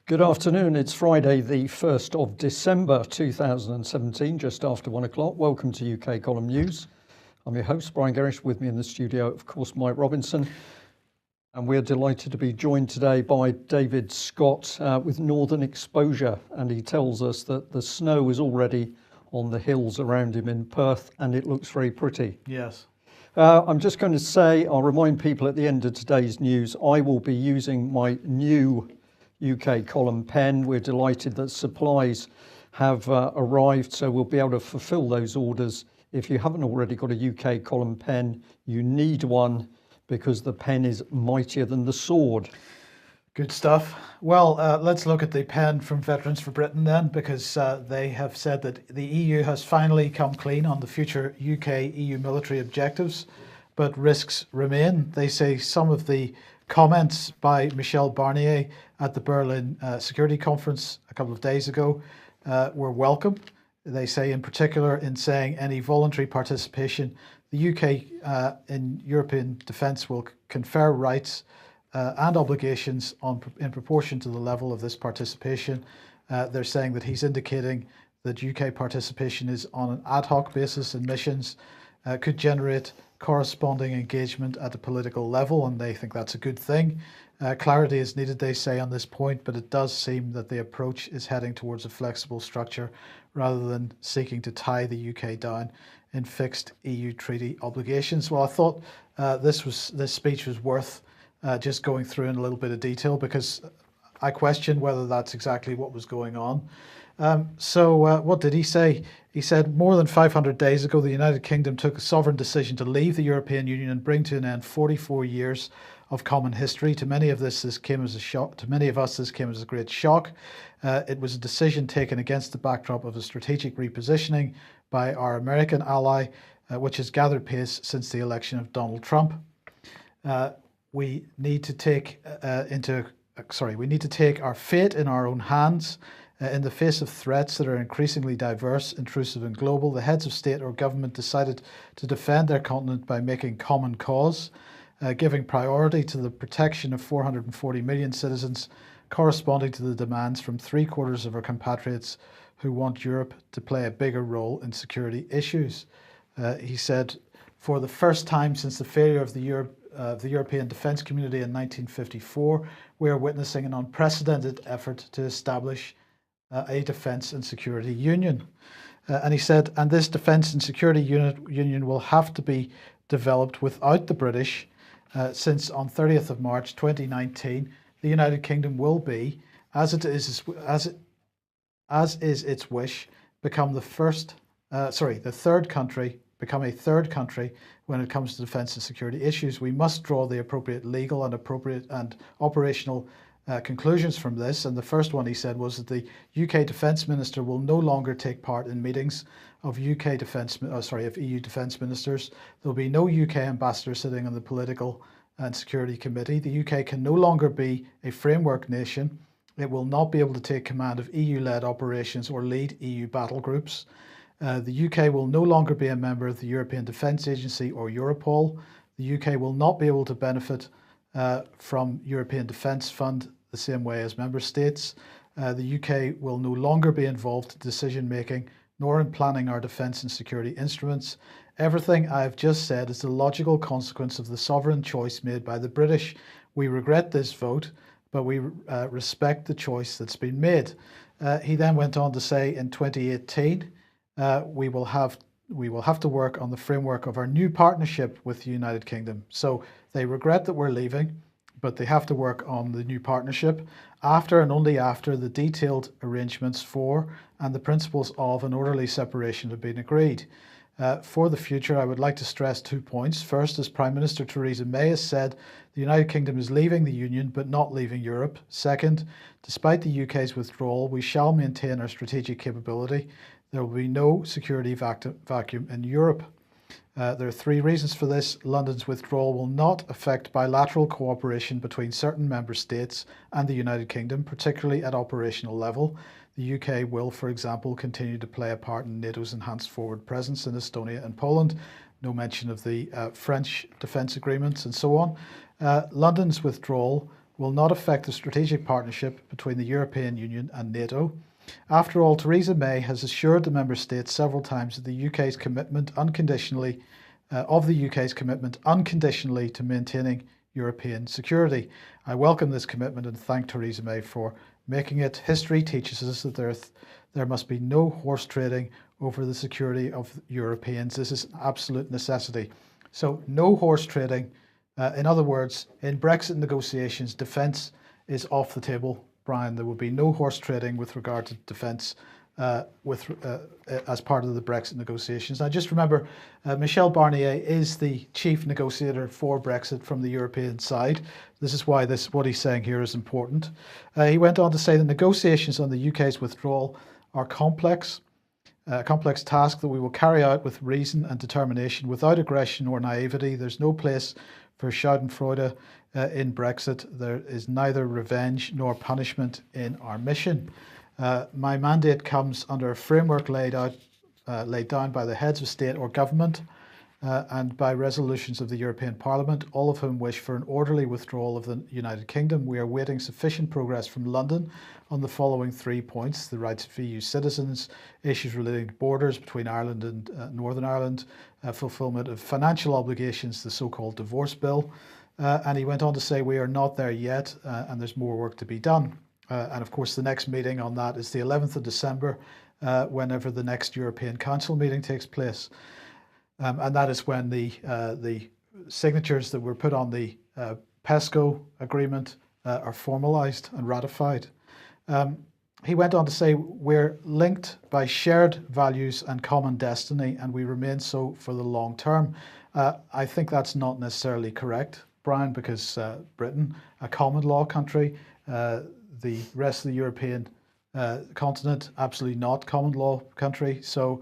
Good afternoon. It's Friday, the 1st of December 2017, just after 1 o'clock. Welcome to UK Column News. I'm your host, Brian Gerrish. With me in the studio, of course, Mike Robinson. And we're delighted to be joined today by David Scott with Northern Exposure. And he tells us that the snow is already on the hills around him in Perth, and it looks very pretty. Yes. I'm just going to say, I'll remind people at the end of today's news, I will be using my new UK column pen. We're delighted that supplies have arrived, so we'll be able to fulfill those orders. If you haven't already got a UK column pen, you need one because the pen is mightier than the sword. Good stuff. Well, let's look at the pen from Veterans for Britain then, because they have said that the EU has finally come clean on the future UK-EU military objectives, but risks remain. They say some of the comments by Michel Barnier at the Berlin Security Conference a couple of days ago were welcome. They say in particular in saying any voluntary participation, the UK in European defence will confer rights and obligations in proportion to the level of this participation. They're saying that he's indicating that UK participation is on an ad hoc basis and missions could generate corresponding engagement at the political level, and they think that's a good thing. Clarity is needed, they say, on this point, but it does seem that the approach is heading towards a flexible structure rather than seeking to tie the UK down in fixed EU treaty obligations. Well, I thought this speech was worth just going through in a little bit of detail, because I question whether that's exactly what was going on. What did he say? He said, more than 500 days ago, the United Kingdom took a sovereign decision to leave the European Union and bring to an end 44 years of common history. To many of us, this came as a shock. To many of us, this came as a great shock. It was a decision taken against the backdrop of a strategic repositioning by our American ally, which has gathered pace since the election of Donald Trump. We need to take our fate in our own hands. In the face of threats that are increasingly diverse, intrusive and global, the heads of state or government decided to defend their continent by making common cause, giving priority to the protection of 440 million citizens, corresponding to the demands from 3/4 of our compatriots who want Europe to play a bigger role in security issues. He said, for the first time since the failure of the European defence community in 1954, we are witnessing an unprecedented effort to establish a defence and security union. And he said, and this defence and security union will have to be developed without the British, since on 30th of March 2019, the United Kingdom will be, as is its wish, become a third country when it comes to defence and security issues. We must draw the appropriate legal and operational conclusions from this. And the first one, he said, was that the UK Defence Minister will no longer take part in meetings of EU Defence Ministers. There will be no UK ambassador sitting on the Political and Security Committee. The UK can no longer be a framework nation. It will not be able to take command of EU-led operations or lead EU battle groups. The UK will no longer be a member of the European Defence Agency or Europol. The UK will not be able to benefit from European Defence Fund the same way as member states. The UK will no longer be involved in decision making nor in planning our defence and security instruments. Everything I have just said is the logical consequence of the sovereign choice made by the British. We regret this vote, but we respect the choice that's been made. He then went on to say in 2018, we will have to work on the framework of our new partnership with the United Kingdom. So they regret that we're leaving, but they have to work on the new partnership after and only after the detailed arrangements for and the principles of an orderly separation have been agreed. For the future, I would like to stress 2 points. First, as Prime Minister Theresa May has said, the United Kingdom is leaving the Union but not leaving Europe. Second, despite the UK's withdrawal, we shall maintain our strategic capability. There will be no security vacuum in Europe. There are 3 reasons for this. London's withdrawal will not affect bilateral cooperation between certain member states and the United Kingdom, particularly at operational level. The UK will, for example, continue to play a part in NATO's enhanced forward presence in Estonia and Poland. No mention of the French defence agreements and so on. London's withdrawal will not affect the strategic partnership between the European Union and NATO. After all, Theresa May has assured the member states several times that the UK's commitment unconditionally to maintaining European security. I welcome this commitment and thank Theresa May for making it. History teaches us that there must be no horse trading over the security of Europeans. This is an absolute necessity. So no horse trading. In other words, in Brexit negotiations, defence is off the table. Brian, there will be no horse trading with regard to defence as part of the Brexit negotiations. I just remember Michel Barnier is the chief negotiator for Brexit from the European side. This is why what he's saying here is important. He went on to say that negotiations on the UK's withdrawal are complex task that we will carry out with reason and determination, without aggression or naivety. There's no place for Schadenfreude in Brexit. There is neither revenge nor punishment in our mission. My mandate comes under a framework laid down by the heads of state or government and by resolutions of the European Parliament, all of whom wish for an orderly withdrawal of the United Kingdom. We are awaiting sufficient progress from London on the following 3 points: the rights of EU citizens, issues relating to borders between Ireland and Northern Ireland, fulfilment of financial obligations, the so-called divorce bill. And he went on to say we are not there yet and there's more work to be done. And of course, the next meeting on that is the 11th of December, whenever the next European Council meeting takes place. And that is when the signatures that were put on the PESCO agreement are formalised and ratified. He went on to say we're linked by shared values and common destiny, and we remain so for the long term. I think that's not necessarily correct, Brian, because Britain, a common law country, the rest of the European continent, absolutely not common law countries. So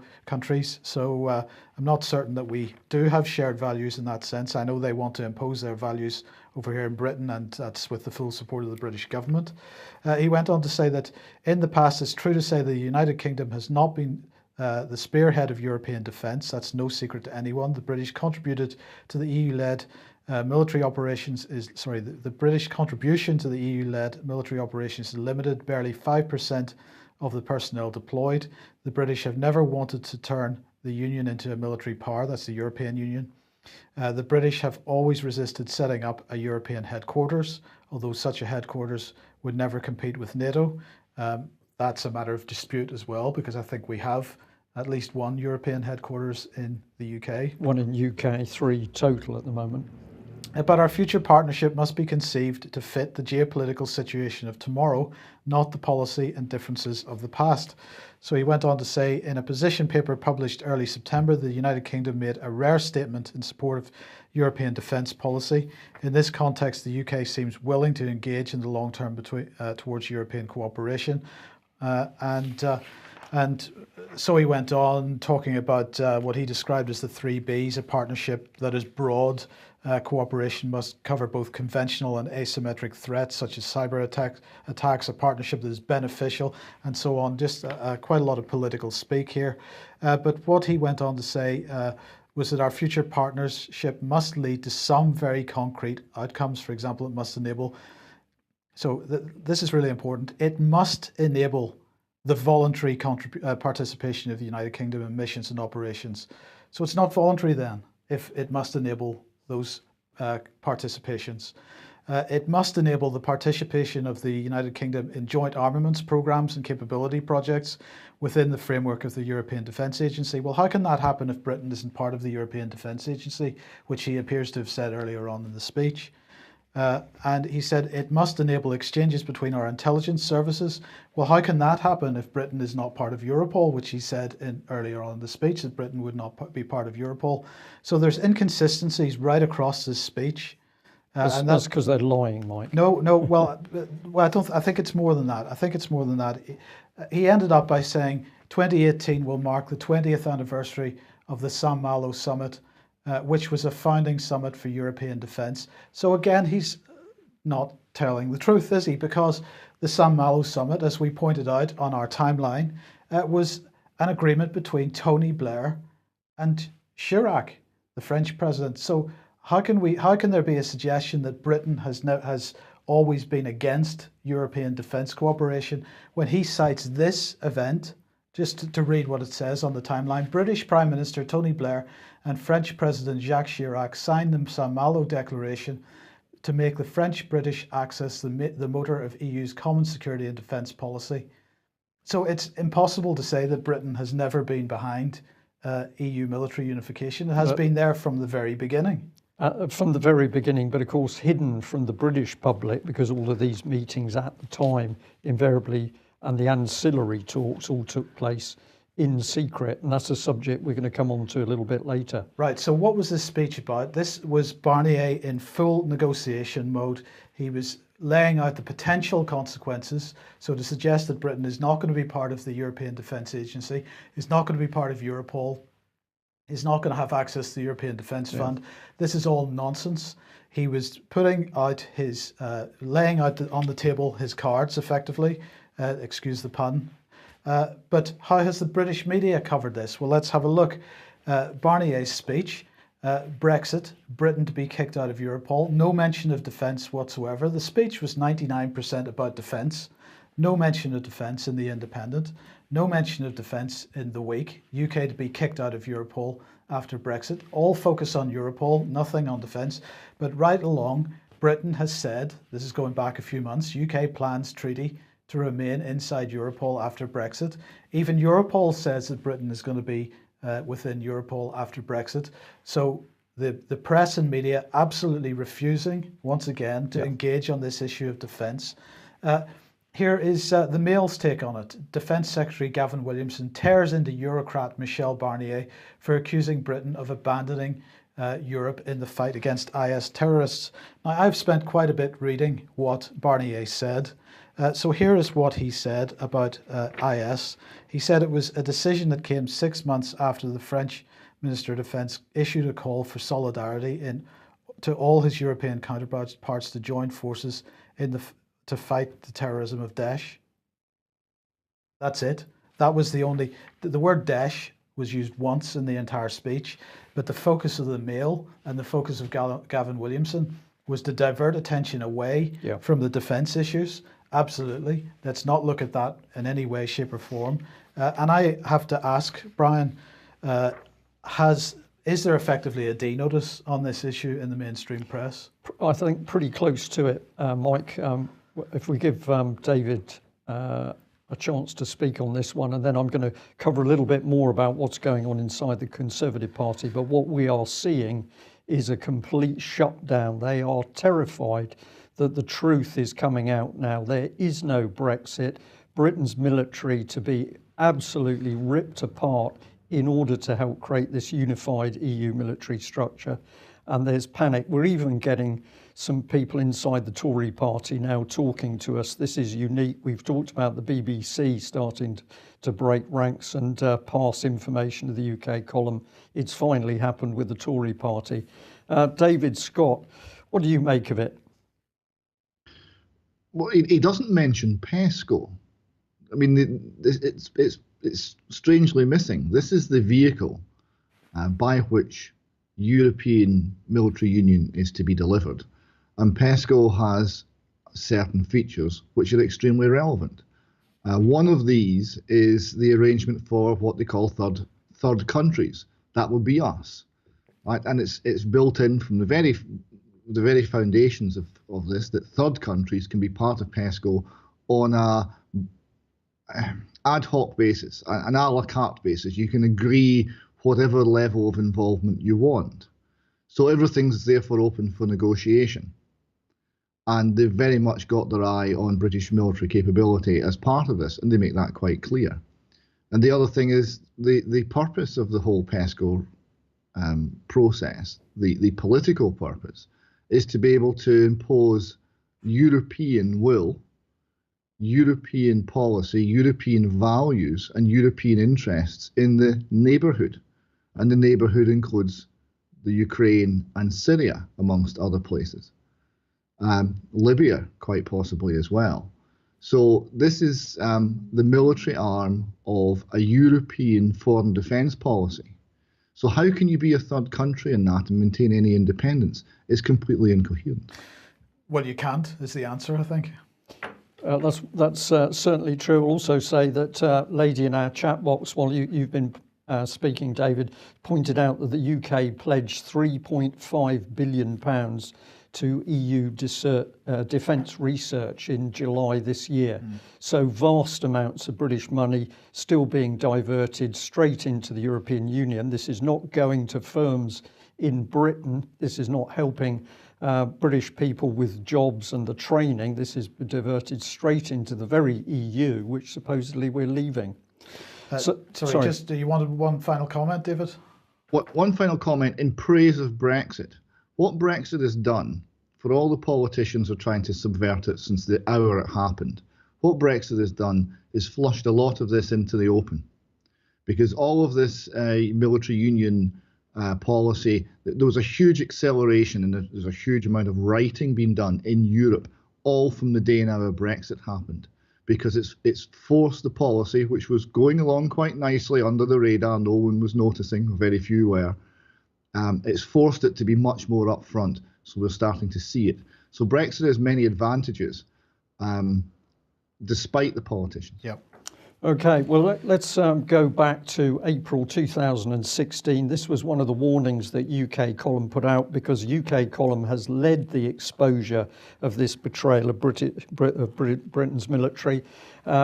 I'm not certain that we do have shared values in that sense. I know they want to impose their values over here in Britain, and that's with the full support of the British government. He went on to say that in the past, it's true to say the United Kingdom has not been the spearhead of European defence. That's no secret to anyone. The British contributed to the EU-led military operations the British contribution to the EU-led military operations is limited, barely 5% of the personnel deployed. The British have never wanted to turn the Union into a military power, that's the European Union. The British have always resisted setting up a European headquarters, although such a headquarters would never compete with NATO. That's a matter of dispute as well, because I think we have at least one European headquarters in the UK. One in UK, 3 total at the moment. But our future partnership must be conceived to fit the geopolitical situation of tomorrow, not the policy and differences of the past. So he went on to say, in a position paper published early September, the United Kingdom made a rare statement in support of European defence policy. In this context, the UK seems willing to engage in the long term towards European cooperation. And so he went on talking about what he described as the 3 Bs, a partnership that is broad. Cooperation must cover both conventional and asymmetric threats such as cyber attacks, a partnership that is beneficial, and so on. Just quite a lot of political speak here. But what he went on to say was that our future partnership must lead to some very concrete outcomes. For example, it must enable, this is really important, it must enable the voluntary participation of the United Kingdom in missions and operations. So it's not voluntary then, if it must enable those participations. It must enable the participation of the United Kingdom in joint armaments programs and capability projects within the framework of the European Defence Agency. Well, how can that happen if Britain isn't part of the European Defence Agency, which he appears to have said earlier on in the speech? And he said it must enable exchanges between our intelligence services. Well, how can that happen if Britain is not part of Europol, which he said earlier on in the speech that Britain would not be part of Europol. So there's inconsistencies right across this speech. And that's because they're lying, Mike. No. Well, I think it's more than that. He ended up by saying 2018 will mark the 20th anniversary of the San Malo summit, which was a founding summit for European defence. So again, he's not telling the truth, is he? Because the San Malo summit, as we pointed out on our timeline, was an agreement between Tony Blair and Chirac, the French president. So how can there be a suggestion that Britain has always been against European defence cooperation. When he cites this event, just to read what it says on the timeline, British Prime Minister Tony Blair and French President Jacques Chirac signed the Saint-Malo Declaration to make the French-British axis the motor of EU's common security and defence policy. So it's impossible to say that Britain has never been behind EU military unification. It has been there from the very beginning. From the very beginning, but of course hidden from the British public, because all of these meetings at the time invariably, and the ancillary talks all took place in secret, and that's a subject we're going to come on to a little bit later. Right, so what was this speech about? This was Barnier in full negotiation mode. He was laying out the potential consequences. So to suggest that Britain is not going to be part of the European Defence Agency, is not going to be part of Europol, is not going to have access to the European Defence Fund. This is all nonsense. He was putting out his, laying out on the table his cards effectively, excuse the pun. But how has the British media covered this? Well, let's have a look. Barnier's speech, Brexit, Britain to be kicked out of Europol, no mention of defence whatsoever. The speech was 99% about defence, no mention of defence in The Independent, no mention of defence in The Week, UK to be kicked out of Europol after Brexit, all focus on Europol, nothing on defence. But right along, Britain has said, this is going back a few months, UK plans treaty to remain inside Europol after Brexit. Even Europol says that Britain is going to be within Europol after Brexit. So the press and media absolutely refusing, once again, to engage on this issue of defence. Here is the Mail's take on it. Defence Secretary Gavin Williamson tears into Eurocrat Michel Barnier for accusing Britain of abandoning Europe in the fight against IS terrorists. Now, I've spent quite a bit reading what Barnier said. So here is what he said about IS. He said it was a decision that came 6 months after the French Minister of Defence issued a call for solidarity to all his European counterparts to join forces to fight the terrorism of Daesh. That's it. That was the word Daesh was used once in the entire speech, but the focus of the Mail and the focus of Gavin Williamson was to divert attention away from the defence issues. Absolutely. Let's not look at that in any way, shape or form. And I have to ask, Brian, is there effectively a D notice on this issue in the mainstream press? I think pretty close to it, Mike. If we give David a chance to speak on this one, and then I'm going to cover a little bit more about what's going on inside the Conservative Party. But what we are seeing is a complete shutdown. They are terrified that the truth is coming out now. There is no Brexit. Britain's military to be absolutely ripped apart in order to help create this unified EU military structure. And there's panic. We're even getting some people inside the Tory party now talking to us. This is unique. We've talked about the BBC starting to break ranks and pass information to the UK column. It's finally happened with the Tory party. David Scott, what do you make of it? Well, he doesn't mention PESCO. I mean, it's strangely missing. This is the vehicle by which European military union is to be delivered, and PESCO has certain features which are extremely relevant. One of these is the arrangement for what they call third countries. That would be us, right? And it's built in from the very foundations of this, that third countries can be part of PESCO on a ad hoc basis, an a la carte basis. You can agree whatever level of involvement you want. So everything's therefore open for negotiation. And they've very much got their eye on British military capability as part of this, and they make that quite clear. And the other thing is the purpose of the whole PESCO process, the political purpose, is to be able to impose European will, European policy, European values, and European interests in the neighbourhood. And the neighbourhood includes the Ukraine and Syria, amongst other places. Libya, quite possibly as well. So this is the military arm of a European foreign defence policy. So how can you be a third country in that and maintain any independence? It's completely incoherent. Well, you can't is the answer, I think. That's certainly true. I'll also say that lady in our chat box, while you've been speaking, David, pointed out that the UK pledged £3.5 billion to EU defence research in July this year. So vast amounts of British money still being diverted straight into the European Union. This is not going to firms in Britain. This is not helping British people with jobs and the training. This is diverted straight into the very EU, which supposedly we're leaving. Sorry, just you wanted one final comment, David? One final comment in praise of Brexit. What Brexit has done, for all the politicians who are trying to subvert it since the hour it happened, what Brexit has done is flushed a lot of this into the open. Because all of this military union policy, there was a huge acceleration and there's a huge amount of writing being done in Europe, all from the day now Brexit happened. Because it's forced the policy, which was going along quite nicely under the radar, no one was noticing, very few were. It's forced it to be much more upfront, so we're starting to see it. So Brexit has many advantages, despite the politicians. Yep. Okay, well, let's go back to April 2016. This was one of the warnings that UK Column put out, because UK Column has led the exposure of this betrayal of Britain's military.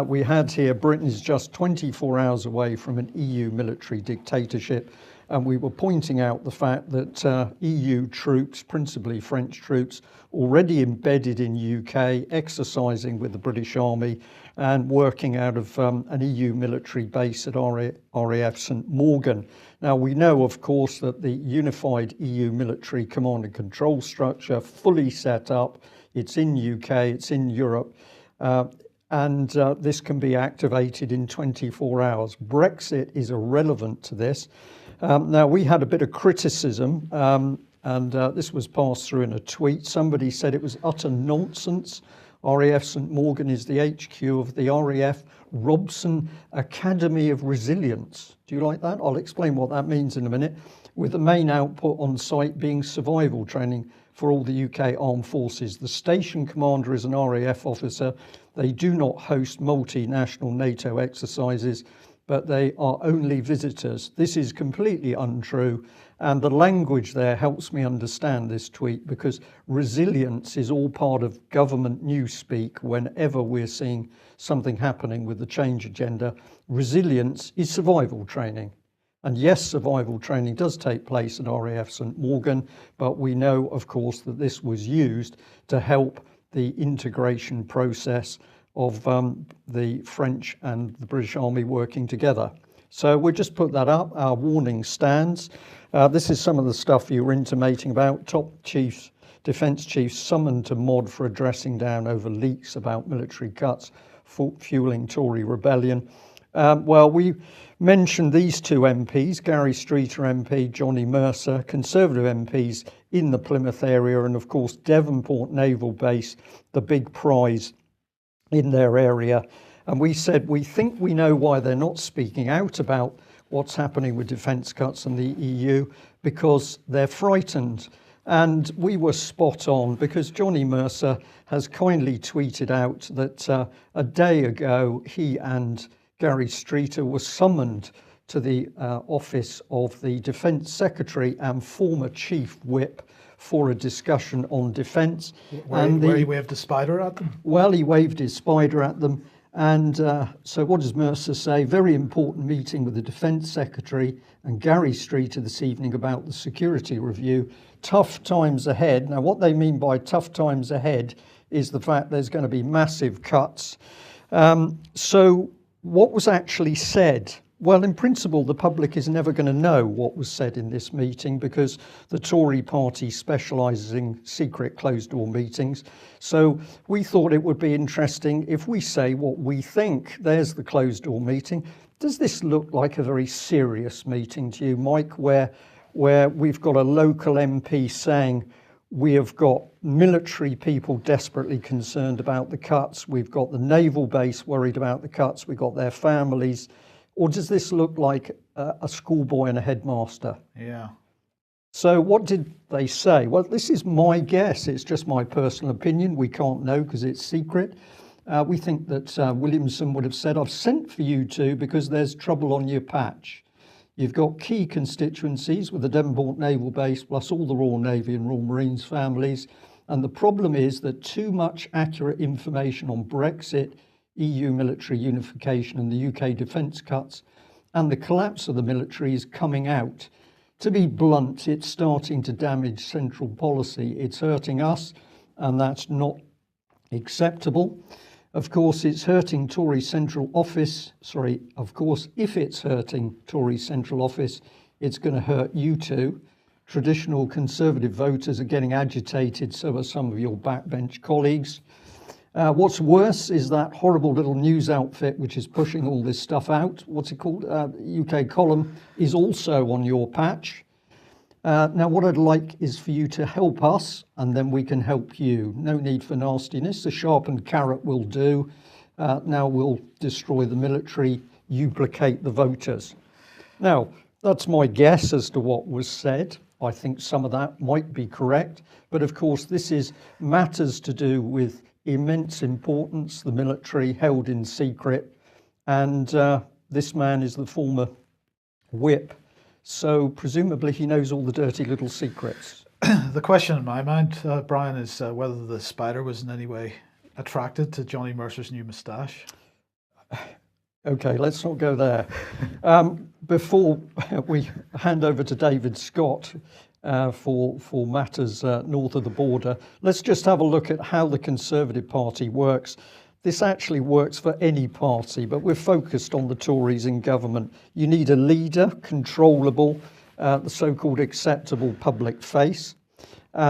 We had here, Britain is just 24 hours away from an EU military dictatorship. And we were pointing out the fact that EU troops, principally French troops, already embedded in UK, exercising with the British Army and working out of an EU military base at RAF St Morgan. Now, we know, of course, that the unified EU military command and control structure, fully set up, it's in UK, it's in Europe, and this can be activated in 24 hours. Brexit is irrelevant to this. Now, we had a bit of criticism, and this was passed through in a tweet. Somebody said it was utter nonsense. RAF St Morgan is the HQ of the RAF Robson Academy of Resilience. Do you like that? I'll explain what that means in a minute. With the main output on site being survival training for all the UK armed forces. The station commander is an RAF officer. They do not host multinational NATO exercises, but they are only visitors. This is completely untrue, and the language there helps me understand this tweet, because resilience is all part of government newspeak whenever we're seeing something happening with the change agenda. Resilience is survival training. And yes, survival training does take place at RAF St Morgan, but we know, of course, that this was used to help the integration process of the French and the British Army working together. So we'll just put that up. Our warning stands. This is some of the stuff you were intimating about. Top chiefs, defence chiefs summoned to MOD for a dressing down over leaks about military cuts fueling Tory rebellion. Well, we mentioned these two MPs, Gary Streeter MP, Johnny Mercer, Conservative MPs in the Plymouth area, and of course Devonport Naval Base, the big prize in their area. And we said we think we know why they're not speaking out about what's happening with defence cuts in the EU, because they're frightened. And we were spot on, because Johnny Mercer has kindly tweeted out that a day ago he and Gary Streeter were summoned to the office of the Defence Secretary and former Chief Whip for a discussion on defence. Where he waved a spider at them? Well, he waved his spider at them. And so what does Mercer say? Very important meeting with the Defence Secretary and Gary Streeter this evening about the security review. Tough times ahead. Now, what they mean by tough times ahead is the fact there's going to be massive cuts. So what was actually said? Well, in principle, the public is never going to know what was said in this meeting, because the Tory party specialises in secret closed-door meetings. So we thought it would be interesting if we say what we think. There's the closed-door meeting. Does this look like a very serious meeting to you, Mike, where we've got a local MP saying we have got military people desperately concerned about the cuts, we've got the naval base worried about the cuts, we've got their families? Or does this look like a schoolboy and a headmaster? Yeah. So what did they say? Well, this is my guess. It's just my personal opinion. We can't know because it's secret. We think that Williamson would have said, I've sent for you two because there's trouble on your patch. You've got key constituencies with the Devonport Naval Base plus all the Royal Navy and Royal Marines families. And the problem is that too much accurate information on Brexit, EU military unification and the UK defence cuts and the collapse of the military is coming out. To be blunt, it's starting to damage central policy. It's hurting us, and that's not acceptable. Of course, it's hurting Tory central office. Sorry, of course, if it's hurting Tory central office, it's going to hurt you too. Traditional Conservative voters are getting agitated, so are some of your backbench colleagues. What's worse is that horrible little news outfit which is pushing all this stuff out. What's it called? UK Column is also on your patch. Now, what I'd like is for you to help us, and then we can help you. No need for nastiness. A sharpened carrot will do. Now we'll destroy the military, you placate the voters. Now, that's my guess as to what was said. I think some of that might be correct. But of course, this is matters to do with immense importance, the military held in secret. And this man is the former whip. So presumably he knows all the dirty little secrets. The question in my mind, Brian, is whether the spider was in any way attracted to Johnny Mercer's new moustache. Okay, let's not go there. Before we hand over to David Scott for matters north of the border, let's just have a look at how the Conservative Party works. This actually works for any party, but we're focused on the Tories in government. You need a leader, controllable, the so-called acceptable public face.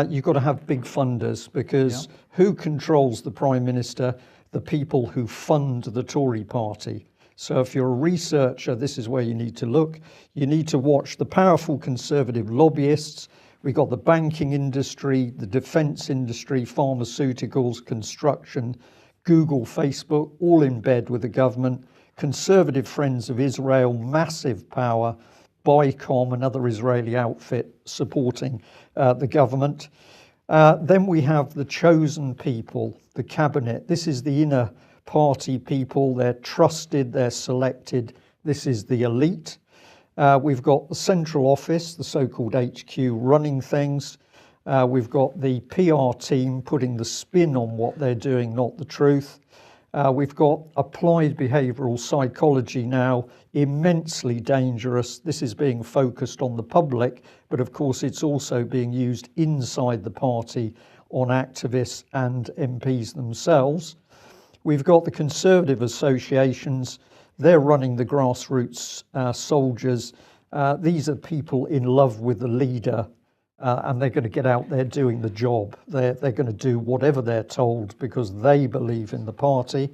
You've got to have big funders because who controls the Prime Minister? The people who fund the Tory party. So if you're a researcher, this is where you need to look. You need to watch the powerful Conservative lobbyists. We've got the banking industry, the defence industry, pharmaceuticals, construction, Google, Facebook, all in bed with the government. Conservative Friends of Israel, massive power. BICOM, another Israeli outfit supporting the government. Then we have the chosen people, the cabinet. This is the inner party people. They're trusted, they're selected. This is the elite. We've got the central office, the so-called HQ, running things. We've got the PR team putting the spin on what they're doing, not the truth. We've got applied behavioural psychology now, immensely dangerous. This is being focused on the public, but of course it's also being used inside the party on activists and MPs themselves. We've got the Conservative associations. They're running the grassroots soldiers. These are people in love with the leader, and they're going to get out there doing the job. They're going to do whatever they're told because they believe in the party.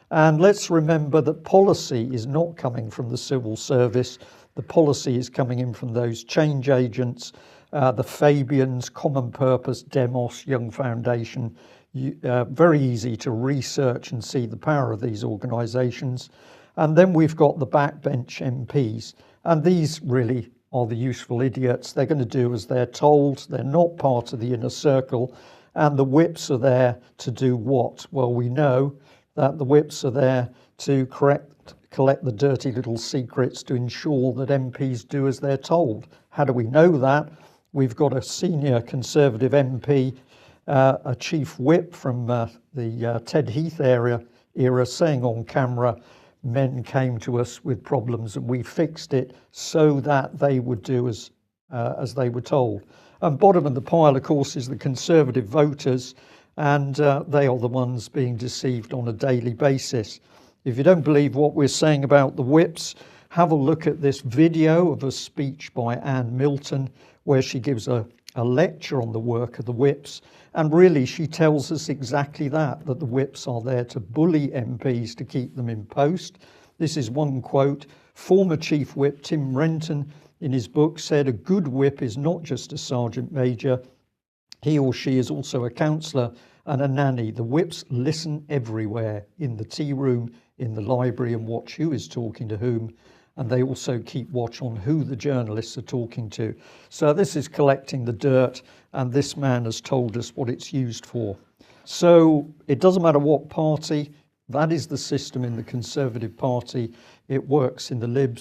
And let's remember that policy is not coming from the civil service. The policy is coming in from those change agents, the Fabians, Common Purpose, Demos, Young Foundation. Very easy to research and see the power of these organisations. And then we've got the backbench MPs. And these really are the useful idiots. They're going to do as they're told. They're not part of the inner circle. And the whips are there to do what? Well, we know that the whips are there to collect the dirty little secrets to ensure that MPs do as they're told. How do we know that? We've got a senior Conservative MP, a chief whip from the Ted Heath era saying on camera, men came to us with problems and we fixed it so that they would do as they were told. And bottom of the pile, of course, is the Conservative voters, and they are the ones being deceived on a daily basis. If you don't believe what we're saying about the whips, have a look at this video of a speech by Anne Milton where she gives a lecture on the work of the whips. And really, she tells us exactly that the whips are there to bully MPs to keep them in post. This is one quote. Former Chief Whip Tim Renton, in his book, said, a good whip is not just a sergeant major. He or she is also a counsellor and a nanny. The whips listen everywhere, in the tea room, in the library, and watch who is talking to whom. and they also keep watch on who the journalists are talking to. So this is collecting the dirt, and this man has told us what it's used for. So it doesn't matter what party, that is the system in the Conservative Party. It works in the Lib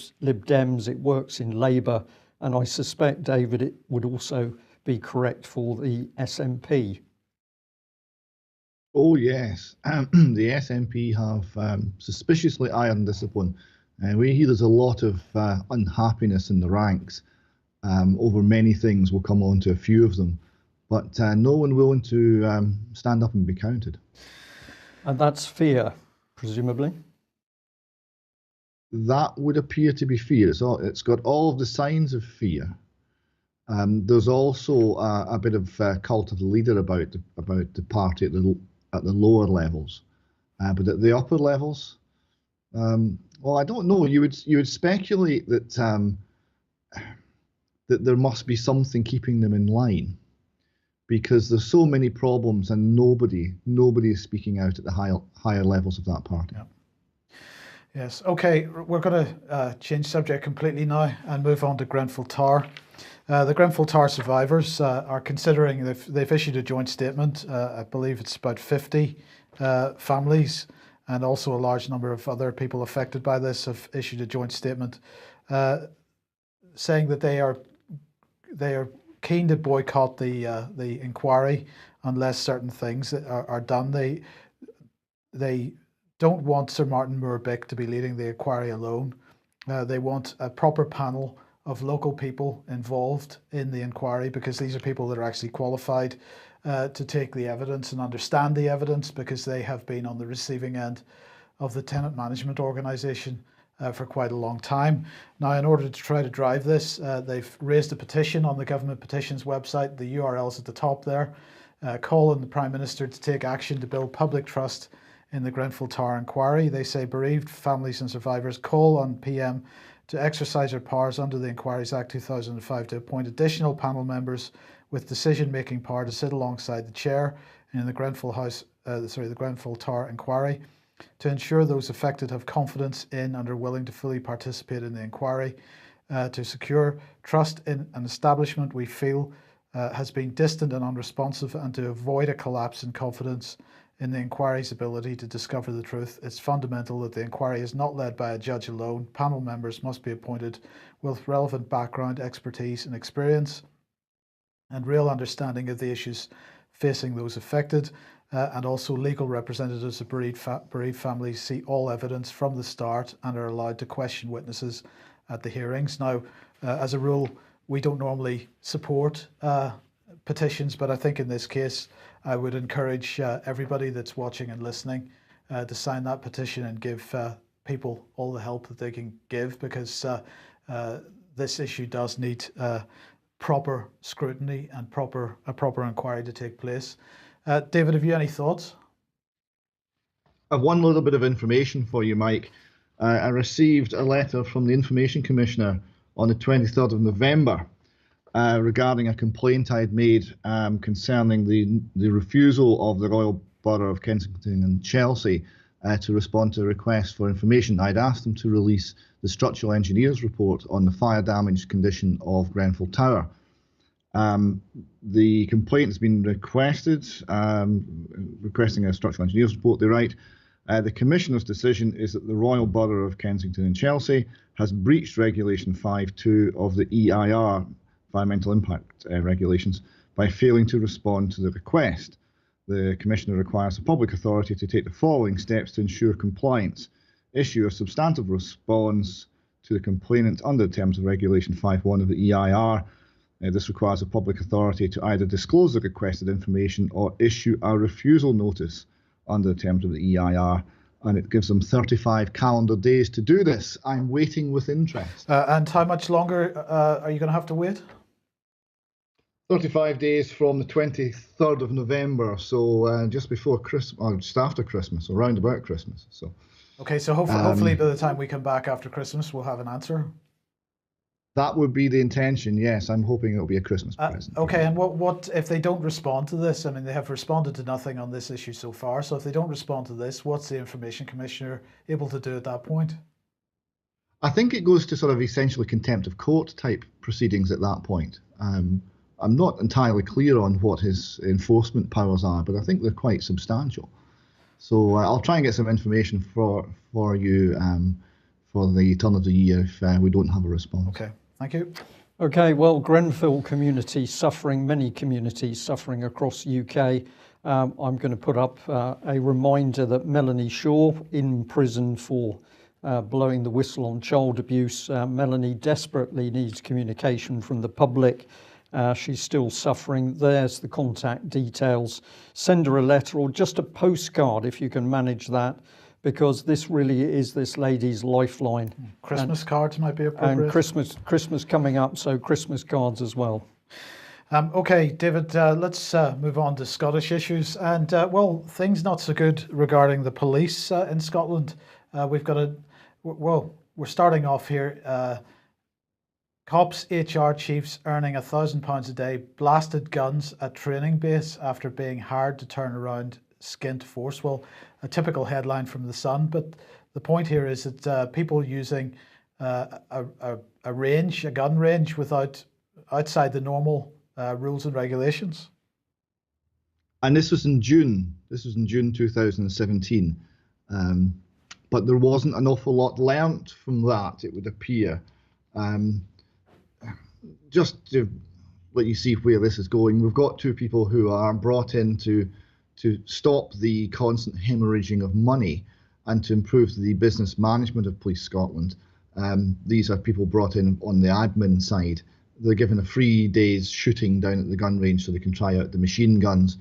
Dems, it works in Labour, and I suspect, David, it would also be correct for the SNP. Oh yes, the SNP have suspiciously iron discipline. We hear there's a lot of unhappiness in the ranks over many things. We'll come on to a few of them, but no one willing to stand up and be counted. And that's fear, presumably? That would appear to be fear. It's got all of the signs of fear. There's also a bit of cult of the leader about the party at the lower levels, but at the upper levels, well, I don't know. You would speculate that that there must be something keeping them in line, because there's so many problems and nobody is speaking out at the higher levels of that party. Yeah. Yes. Okay, we're going to change subject completely now and move on to Grenfell Tower. The Grenfell Tower survivors are considering, they've issued a joint statement. I believe it's about 50 families, and also a large number of other people affected by this have issued a joint statement saying that they are keen to boycott the inquiry unless certain things are done. They don't want Sir Martin Moore-Bick to be leading the inquiry alone. They want a proper panel of local people involved in the inquiry, because these are people that are actually qualified to take the evidence and understand the evidence, because they have been on the receiving end of the tenant management organisation for quite a long time. Now, in order to try to drive this, they've raised a petition on the government petitions website. The URL's at the top there, calling the Prime Minister to take action to build public trust in the Grenfell Tower inquiry. They say bereaved families and survivors call on PM to exercise their powers under the Inquiries Act 2005 to appoint additional panel members with decision-making power to sit alongside the chair in the Grenfell Tower inquiry, to ensure those affected have confidence in and are willing to fully participate in the inquiry, to secure trust in an establishment we feel has been distant and unresponsive, and to avoid a collapse in confidence in the inquiry's ability to discover the truth. It's fundamental that the inquiry is not led by a judge alone. Panel members must be appointed with relevant background, expertise and experience, and real understanding of the issues facing those affected. And also legal representatives of bereaved families see all evidence from the start and are allowed to question witnesses at the hearings. Now, as a rule, we don't normally support petitions, but I think in this case, I would encourage everybody that's watching and listening to sign that petition and give people all the help that they can give, because this issue does need proper scrutiny and a proper inquiry to take place. David, have you any thoughts? I've one little bit of information for you, Mike. I received a letter from the Information Commissioner on the 23rd of November regarding a complaint I'd made concerning the refusal of the Royal Borough of Kensington and Chelsea to respond to a request for information. I'd asked them to release the structural engineer's report on the fire damage condition of Grenfell Tower. The complaint has been requested, requesting a structural engineer's report. They write, the Commissioner's decision is that the Royal Borough of Kensington and Chelsea has breached Regulation 5.2 of the EIR, Environmental Impact Regulations, by failing to respond to the request. The Commissioner requires the public authority to take the following steps to ensure compliance. Issue a substantive response to the complainant under the terms of Regulation 5.1 of the EIR. This requires a public authority to either disclose the requested information or issue a refusal notice under the terms of the EIR, and it gives them 35 calendar days to do this. I'm waiting with interest. And how much longer are you going to have to wait? 35 days from the 23rd of November, so just before Christmas, or just after Christmas, or round about Christmas. So, okay, so hopefully by the time we come back after Christmas, we'll have an answer. That would be the intention, yes. I'm hoping it'll be a Christmas present. Okay, and what if they don't respond to this? I mean, they have responded to nothing on this issue so far, so if they don't respond to this, what's the Information Commissioner able to do at that point? I think it goes to sort of essentially contempt of court type proceedings at that point. I'm not entirely clear on what his enforcement powers are, but I think they're quite substantial. So I'll try and get some information for you for the turn of the year if we don't have a response. Okay, thank you. Okay, well, Grenfell community suffering, many communities suffering across the UK. I'm going to put up a reminder that Melanie Shaw in prison for blowing the whistle on child abuse. Melanie desperately needs communication from the public. She's still suffering. There's the contact details. Send her a letter or just a postcard if you can manage that, because this really is this lady's lifeline. Christmas cards might be appropriate. And Christmas coming up, so Christmas cards as well. Okay, David, let's move on to Scottish issues. And, well, things not so good regarding the police in Scotland. We're starting off here. Cops, HR chiefs earning £1,000 a day blasted guns at training base after being hired to turn around skint force. Well, a typical headline from The Sun, but the point here is that people using a gun range outside the normal rules and regulations. And this was in June. This was in June 2017. But there wasn't an awful lot learnt from that, it would appear. Just to let you see where this is going, we've got two people who are brought in to stop the constant hemorrhaging of money and to improve the business management of Police Scotland. These are people brought in on the admin side. They're given a 3 days shooting down at the gun range so they can try out the machine guns.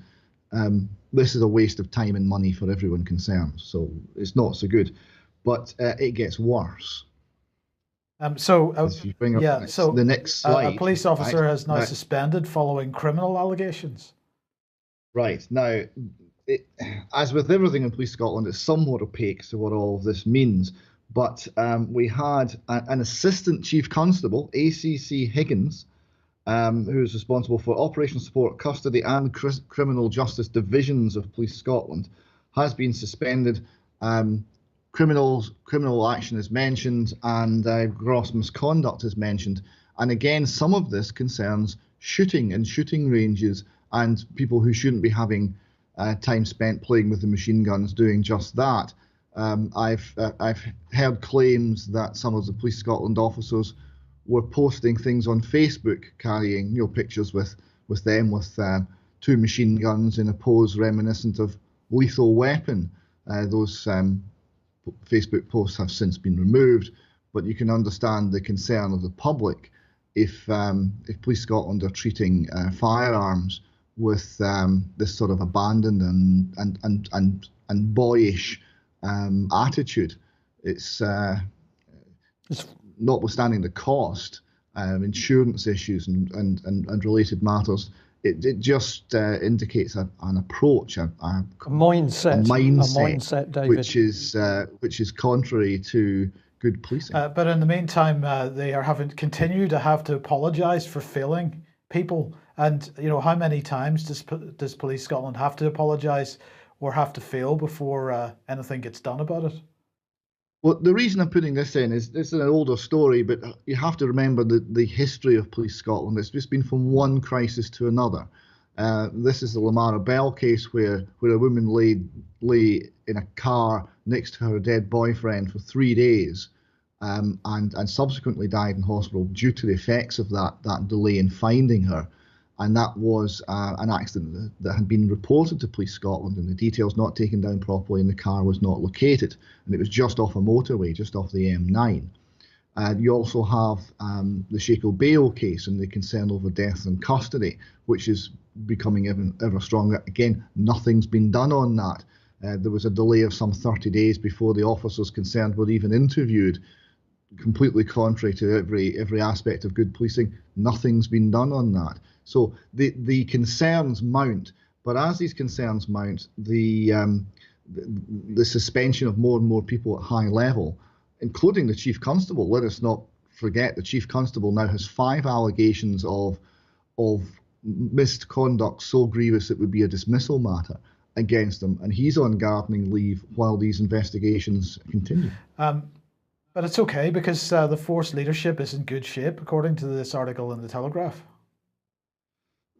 This is a waste of time and money for everyone concerned, so it's not so good. But it gets worse. The next slide. A police officer has now suspended following criminal allegations. Right. Now, as with everything in Police Scotland, it's somewhat opaque as to what all of this means. But we had an assistant chief constable, ACC Higgins, who is responsible for operational support, custody and criminal justice divisions of Police Scotland, has been suspended. Criminal action is mentioned, and gross misconduct is mentioned. And again, some of this concerns shooting and shooting ranges and people who shouldn't be having time spent playing with the machine guns doing just that. I've heard claims that some of the Police Scotland officers were posting things on Facebook carrying pictures with them with two machine guns in a pose reminiscent of Lethal Weapon. Those Facebook posts have since been removed, but you can understand the concern of the public if Police Scotland are treating firearms with this sort of abandoned and boyish attitude. It's notwithstanding the cost, insurance issues and related matters. It just indicates an approach, a mindset, David, which is contrary to good policing. But in the meantime, they are continue to have to apologise for failing people. And how many times does Police Scotland have to apologise or have to fail before anything gets done about it? Well, the reason I'm putting this in is it's an older story, but you have to remember the history of Police Scotland. It's just been from one crisis to another. This is the Lamara Bell case where a woman lay in a car next to her dead boyfriend for 3 days and subsequently died in hospital due to the effects of that delay in finding her. And that was an accident that had been reported to Police Scotland, and the details not taken down properly, and the car was not located. And it was just off a motorway, just off the M9. You also have the Sheikh O'Bail case and the concern over death in custody, which is becoming ever stronger. Again, nothing's been done on that. There was a delay of some 30 days before the officers concerned were even interviewed, completely contrary to every aspect of good policing. Nothing's been done on that. So the concerns mount, but as these concerns mount, the suspension of more and more people at high level, including the chief constable. Let us not forget the chief constable now has 5 allegations of misconduct so grievous it would be a dismissal matter against him, and he's on gardening leave while these investigations continue. But it's okay because the force leadership is in good shape, according to this article in the Telegraph.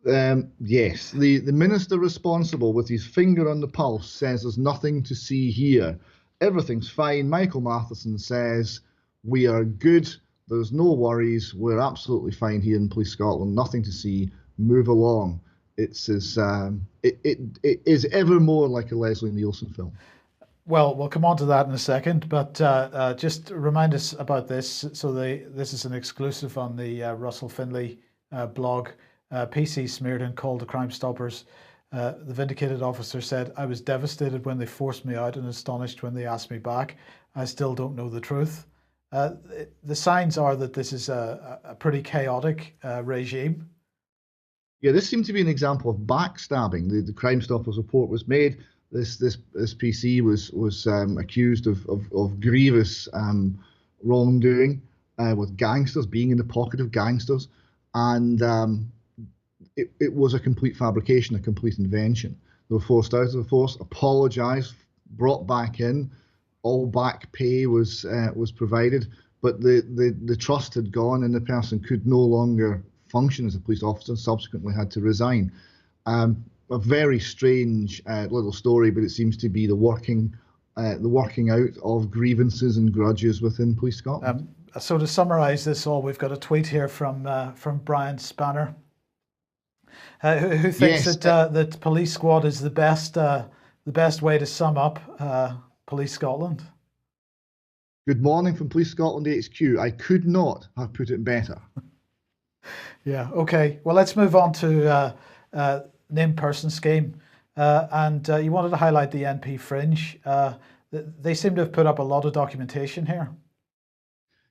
Yes, the minister responsible with his finger on the pulse says there's nothing to see here. Everything's fine. Michael Matheson says we are good. There's no worries. We're absolutely fine here in Police Scotland. Nothing to see. Move along. It is ever more like a Leslie Nielsen film. Well, we'll come on to that in a second, but just remind us about this. So this is an exclusive on the Russell Finlay blog. PC smeared and called the Crime Stoppers. The vindicated officer said, "I was devastated when they forced me out and astonished when they asked me back. I still don't know the truth." The signs are that this is a pretty chaotic regime. Yeah, this seemed to be an example of backstabbing. The Crime Stoppers report was made. This PC was accused of grievous wrongdoing with gangsters, being in the pocket of gangsters, and it was a complete fabrication, a complete invention. They were forced out of the force, apologised, brought back in, all back pay was provided, but the trust had gone and the person could no longer function as a police officer, subsequently had to resign. A very strange little story, but it seems to be the working out of grievances and grudges within Police Scotland. So to summarise this all, we've got a tweet here from Brian Spanner, who thinks that Police Squad is the best way to sum up Police Scotland. Good morning from Police Scotland HQ. I could not have put it better. Yeah. Okay. Well, let's move on to named person scheme, and you wanted to highlight the NP Fringe. They seem to have put up a lot of documentation here.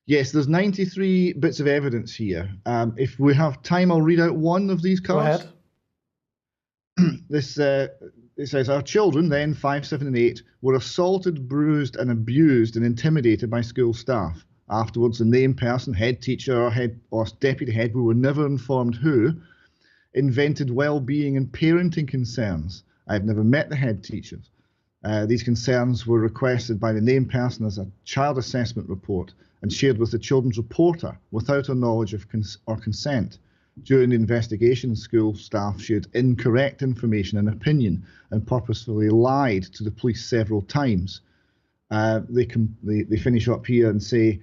Yes, there's 93 bits of evidence here. If we have time, I'll read out one of these cards. Go ahead. It says, our children, then 5, 7 and 8, were assaulted, bruised and abused and intimidated by school staff. Afterwards, the named person, head teacher or deputy head, we were never informed who, invented well-being and parenting concerns. I've never met the head teachers. These concerns were requested by the named person as a child assessment report and shared with the children's reporter without her knowledge or consent. During the investigation, school staff shared incorrect information and opinion and purposefully lied to the police several times. They finish up here and say,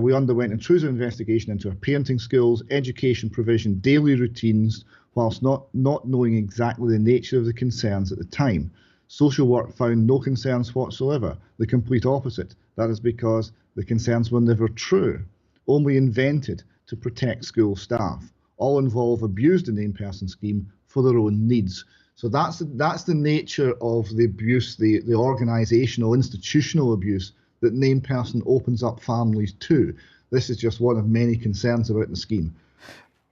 we underwent intrusive investigation into our parenting skills, education provision, daily routines, whilst not knowing exactly the nature of the concerns at the time. Social work found no concerns whatsoever, the complete opposite. That is because the concerns were never true, only invented to protect school staff. All involve abused the named person scheme for their own needs. So that's the nature of the abuse, the organisational, institutional abuse that named person opens up families to. This is just one of many concerns about the scheme.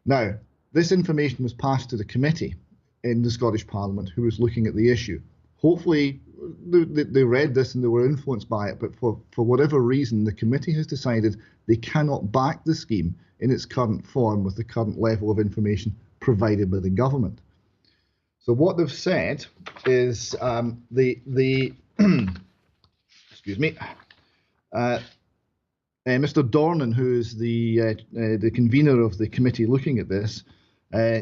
Now, this information was passed to the committee in the Scottish Parliament who was looking at the issue. Hopefully they read this and they were influenced by it, but for whatever reason, the committee has decided they cannot back the scheme in its current form with the current level of information provided by the government. So what they've said is excuse me, Mr. Dornan, who is the convener of the committee looking at this,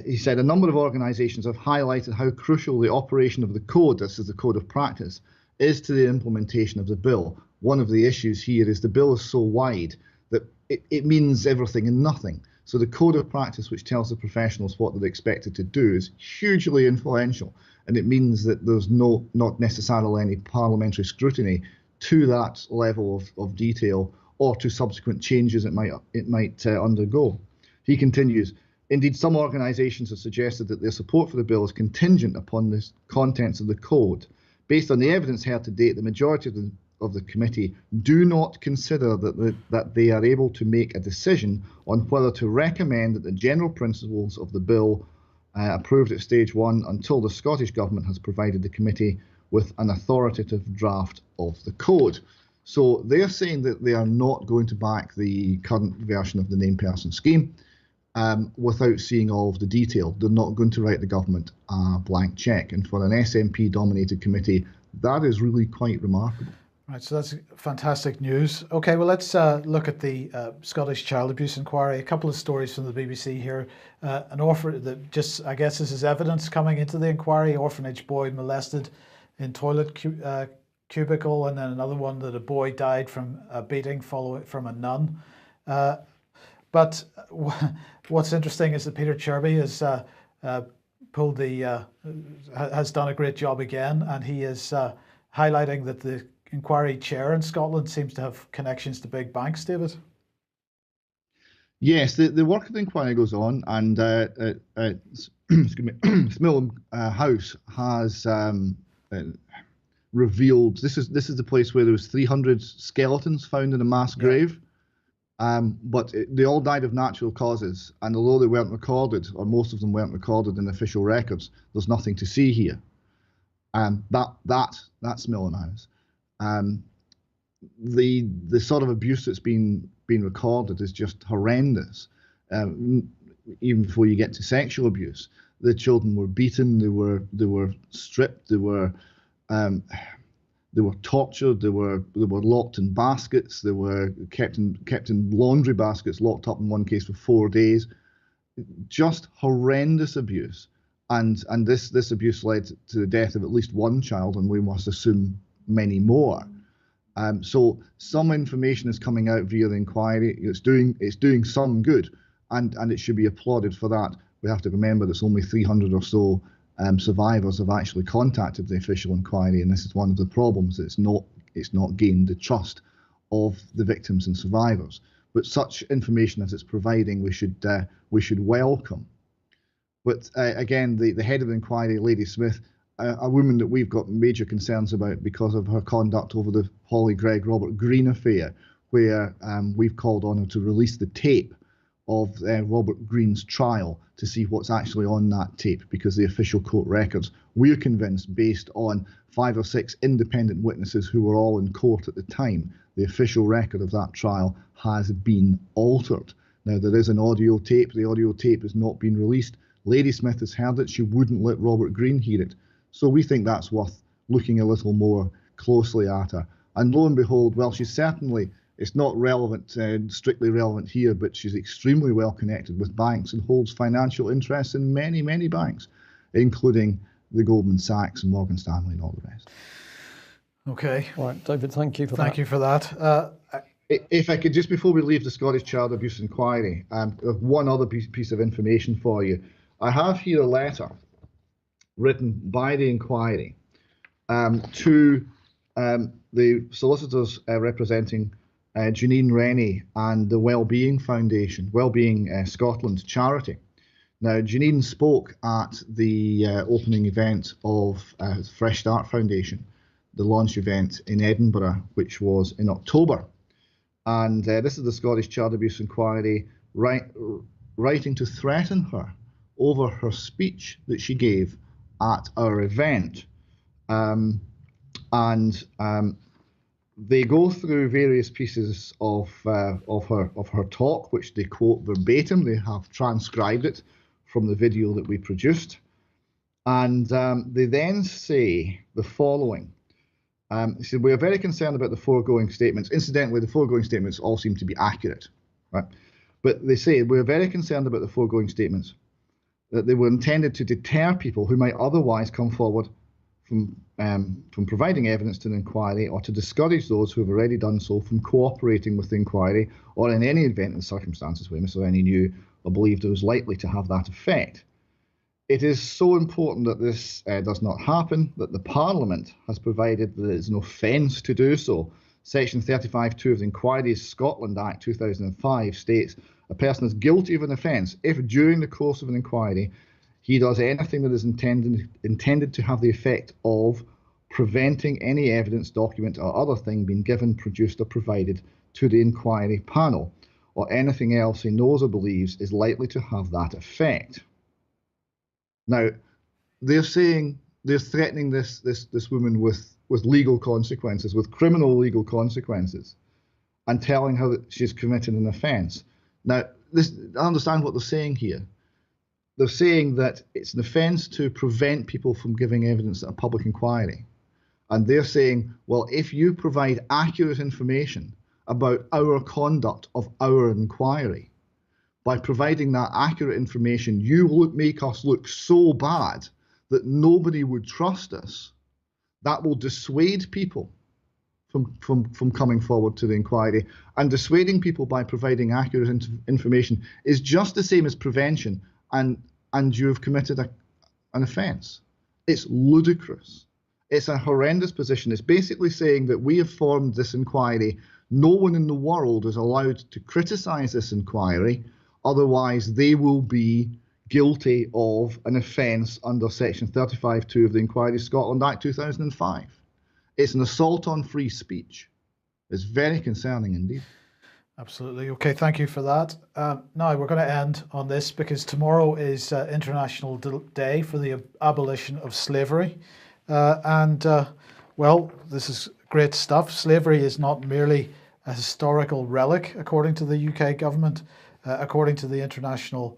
he said a number of organisations have highlighted how crucial the operation of the code, this is the code of practice, is to the implementation of the bill. One of the issues here is the bill is so wide that it means everything and nothing. So the code of practice, which tells the professionals what they're expected to do, is hugely influential, and it means that there's not necessarily any parliamentary scrutiny to that level of detail or to subsequent changes it might undergo. He continues, indeed, some organisations have suggested that their support for the bill is contingent upon the contents of the code. Based on the evidence heard to date, the majority of the committee do not consider that they are able to make a decision on whether to recommend that the general principles of the bill approved at stage 1 until the Scottish Government has provided the committee with an authoritative draft of the code. So they're saying that they are not going to back the current version of the named person scheme without seeing all of the detail. They're not going to write the government a blank cheque. And for an SNP-dominated committee, that is really quite remarkable. Right, so that's fantastic news. Okay, well, let's look at the Scottish Child Abuse Inquiry. A couple of stories from the BBC here. An orphan, I guess this is evidence coming into the inquiry. Orphanage boy molested in toilet cubicle, and then another one that a boy died from a beating from a nun. But what's interesting is that Peter Cherby has done a great job again, and he is highlighting that the inquiry chair in Scotland seems to have connections to big banks, David. Yes, the work of the inquiry goes on, and Smilham House has revealed this is the place where there was 300 skeletons found in a mass grave, but they all died of natural causes, and although they weren't recorded, or most of them weren't recorded in official records, there's nothing to see here. That's Smilham House. The sort of abuse that's been recorded is just horrendous. Even before you get to sexual abuse, the children were beaten, they were stripped, they were tortured, they were locked in baskets, they were kept in laundry baskets, locked up in one case for 4 days. Just horrendous abuse, and this abuse led to the death of at least one child, and we must assume many more. So some information is coming out via the inquiry. It's doing some good, and it should be applauded for that. We have to remember that only 300 or so survivors have actually contacted the official inquiry, and this is one of the problems. It's not gained the trust of the victims and survivors. But such information as it's providing, we should welcome. But again, the head of the inquiry, Lady Smith, a woman that we've got major concerns about because of her conduct over the Holly Gregg Robert Greene affair, where we've called on her to release the tape of Robert Greene's trial to see what's actually on that tape, because the official court records, we're convinced, based on 5 or 6 independent witnesses who were all in court at the time, the official record of that trial has been altered. Now, there is an audio tape. The audio tape has not been released. Lady Smith has heard it. She wouldn't let Robert Greene hear it. So we think that's worth looking a little more closely at her. And lo and behold, well, she's certainly, it's not relevant, strictly relevant here, but she's extremely well connected with banks and holds financial interests in many, many banks, including the Goldman Sachs and Morgan Stanley and all the rest. Okay. All right, David, thank you for that. Thank you for that. If I could, just before we leave the Scottish Child Abuse Inquiry, one other piece of information for you. I have here a letter written by the inquiry to the solicitors representing Janine Rennie and the Wellbeing Foundation, Wellbeing Scotland charity. Now, Janine spoke at the opening event of Fresh Start Foundation, the launch event in Edinburgh, which was in October. And this is the Scottish Child Abuse Inquiry writing to threaten her over her speech that she gave at our event. They go through various pieces of her talk, which they quote verbatim. They have transcribed it from the video that we produced. And they then say the following. He said, "We are very concerned about the foregoing statements." Incidentally, the foregoing statements all seem to be accurate, right? But they say, "We are very concerned about the foregoing statements, that they were intended to deter people who might otherwise come forward from providing evidence to the inquiry, or to discourage those who have already done so from cooperating with the inquiry, or in any event and circumstances where Mr. Rennie knew or believed it was likely to have that effect. It is so important that this does not happen, that the Parliament has provided that it is an offence to do so. Section 35(2) of the Inquiries Scotland Act 2005 states, a person is guilty of an offence if during the course of an inquiry he does anything that is intended to have the effect of preventing any evidence, document or other thing being given, produced or provided to the inquiry panel, or anything else he knows or believes is likely to have that effect." Now, they're threatening this woman with legal consequences, with criminal legal consequences, and telling her that she's committed an offence. Now, I understand what they're saying here. They're saying that it's an offence to prevent people from giving evidence at a public inquiry. And they're saying, well, if you provide accurate information about our conduct of our inquiry, by providing that accurate information, you make us look so bad that nobody would trust us. That will dissuade people from coming forward to the inquiry. And dissuading people by providing accurate information is just the same as prevention, and you have committed an offence. It's ludicrous. It's a horrendous position. It's basically saying that we have formed this inquiry. No one in the world is allowed to criticise this inquiry, otherwise they will be guilty of an offence under Section 35(2) of the Inquiry Scotland Act 2005. It's an assault on free speech. It's very concerning indeed. Absolutely. Okay, thank you for that. Now we're going to end on this because tomorrow is International Day for the Abolition of Slavery. Well, this is great stuff. Slavery is not merely a historical relic, according to the UK government. According to the International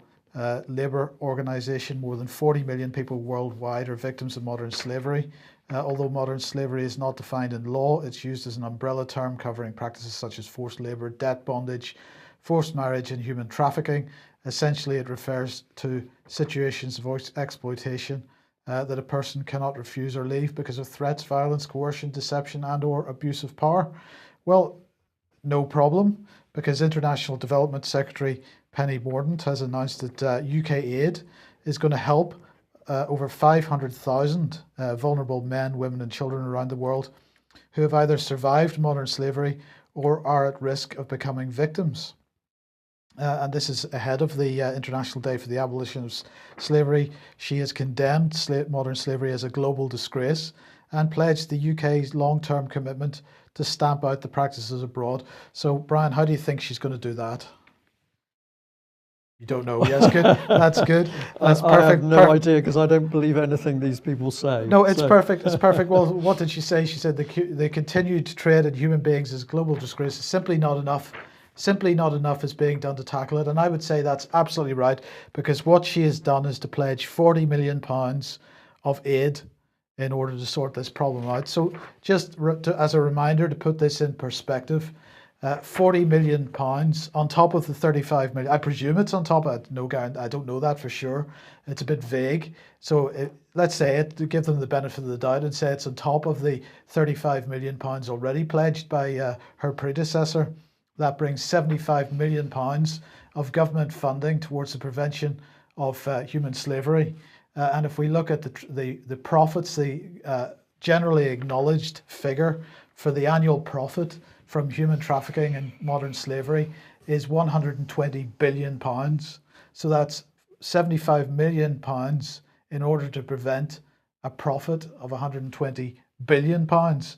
Labour Organization, more than 40 million people worldwide are victims of modern slavery. Although modern slavery is not defined in law, it's used as an umbrella term covering practices such as forced labour, debt bondage, forced marriage and human trafficking. Essentially, it refers to situations of exploitation that a person cannot refuse or leave because of threats, violence, coercion, deception and/or abuse of power. Well, no problem, because International Development Secretary Penny Mordaunt has announced that UK aid is going to help over 500,000 vulnerable men, women and children around the world who have either survived modern slavery or are at risk of becoming victims. And this is ahead of the International Day for the Abolition of Slavery. She has condemned modern slavery as a global disgrace and pledged the UK's long-term commitment to stamp out the practices abroad. So, Brian, how do you think she's going to do that? You don't know. Yes, good. That's good. That's perfect. I have no idea because I don't believe anything these people say. No, it's perfect. It's perfect. Well, what did she say? She said the continued trade in human beings is global disgrace. Is simply not enough. Simply not enough is being done to tackle it. And I would say that's absolutely right, because what she has done is to pledge £40 million of aid in order to sort this problem out. So just as a reminder, to put this in perspective, £40 million on top of the 35 million. I presume it's on top. I don't know that for sure. It's a bit vague. So let's say it, to give them the benefit of the doubt, and say it's on top of the 35 million pounds already pledged by her predecessor. That brings 75 million pounds of government funding towards the prevention of human slavery. And if we look at the profits, the generally acknowledged figure for the annual profit from human trafficking and modern slavery is 120 billion pounds. So that's 75 million pounds in order to prevent a profit of 120 billion pounds.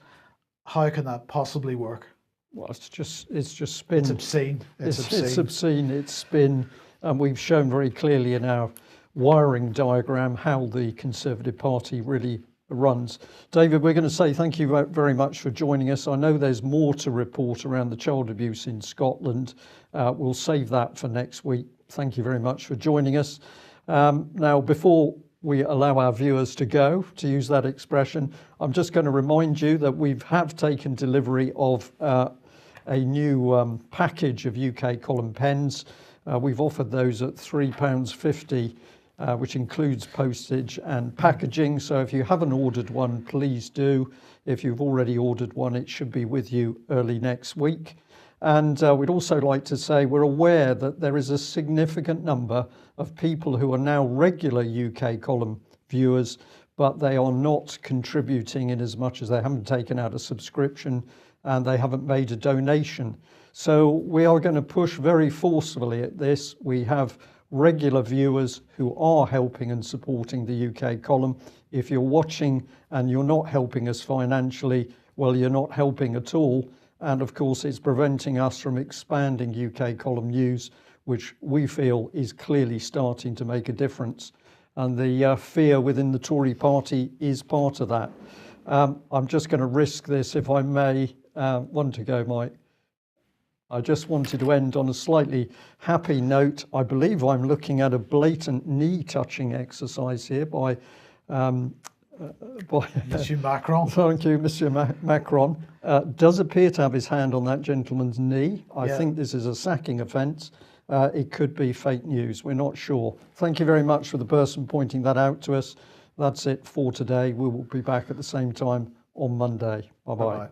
How can that possibly work? Well, it's just spin. It's obscene. It's obscene. It's spin, and we've shown very clearly in our wiring diagram how the Conservative Party really runs. David, we're going to say thank you very much for joining us. I know there's more to report around the child abuse in Scotland. We'll save that for next week. Thank you very much for joining us. Now, before we allow our viewers to go, to use that expression, I'm just going to remind you that we have taken delivery of a new package of UK column pens. We've offered those at £3.50, which includes postage and packaging. So if you haven't ordered one, please do. If you've already ordered one, it should be with you early next week. And we'd also like to say we're aware that there is a significant number of people who are now regular UK column viewers, but they are not contributing in as much as they haven't taken out a subscription and they haven't made a donation. So we are going to push very forcefully at this. We have regular viewers who are helping and supporting the UK column. If you're watching and you're not helping us financially, well, you're not helping at all. And of course, it's preventing us from expanding UK column news, which we feel is clearly starting to make a difference. And the fear within the Tory party is part of that. I'm just going to risk this, if I may. One to go, Mike. I just wanted to end on a slightly happy note. I believe I'm looking at a blatant knee touching exercise here by Monsieur Macron. Thank you, Monsieur Macron. Does appear to have his hand on that gentleman's knee. I think this is a sacking offence. It could be fake news. We're not sure. Thank you very much for the person pointing that out to us. That's it for today. We will be back at the same time on Monday. Bye-bye. Bye-bye.